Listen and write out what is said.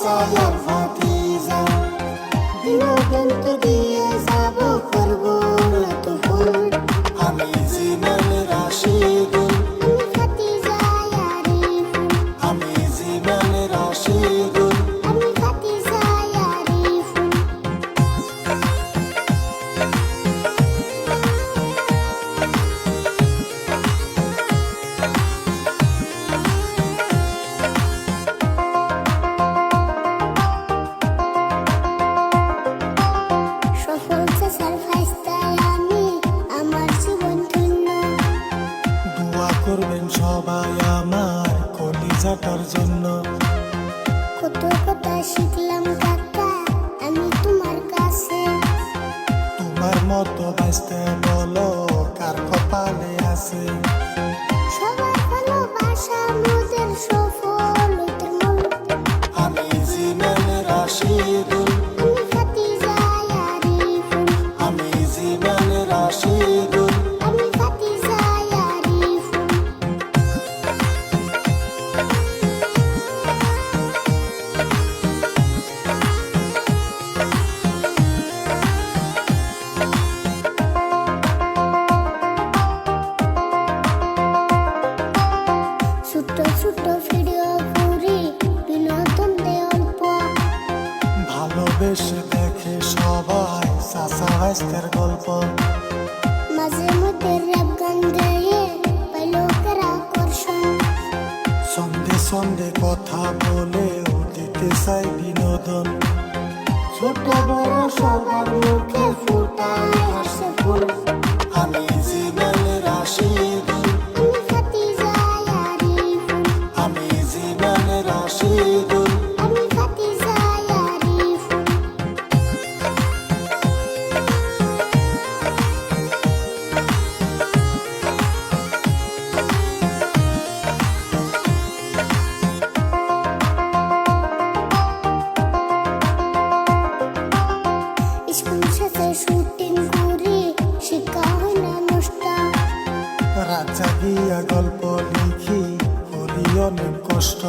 চাচার ভাতিজা বিনোদন তো দিয়ে যাব করব এত ফুল আমি জীবন রাশিদুল আমি ভাতিজা আরিফুল আমি জীবন রাশিদুল আমি ভাতিজা আরিফুল করবেন সবাই আমার কলিজাটার জন্য কত কথা শিখলাম কাকা আমি তোমার কাছে তোমার মতো বাঁচতে বলো কার কপালে আছে সবার ভালোবাসা মোদের সফল হইতে মূল আমি জীবন রাশিদুল আমি ভাতিজা আরিফুল আমি জীবন রাশিদুল আমি ভাতিজা আরিফুল ছোট ছোট ভিডিও করি বিনোদন দে অল্প ভালোবেসে দেখে সবাই চাচা ভাইস্তের গল্প মাঝে মধ্যে র‍্যাপ গান গেয়ে পাই লোকের আকর্ষণ সন্ধে সন্ধে কথা বলেও দিতে চাই বিনোদন ছোট বড় সবার মুখে ফুটায় হাসে ফুল আমি জীবন রাশিদুল আমি ভাতিজা আরিফুল আমি জীবন রাশিদুল আমি ভাতিজা আরিফুল স্কুল শেষে শুটিং করি শিক্ষা হয় না নষ্ট রাজা গিয়া গল্প লিখি করি অনেক কষ্ট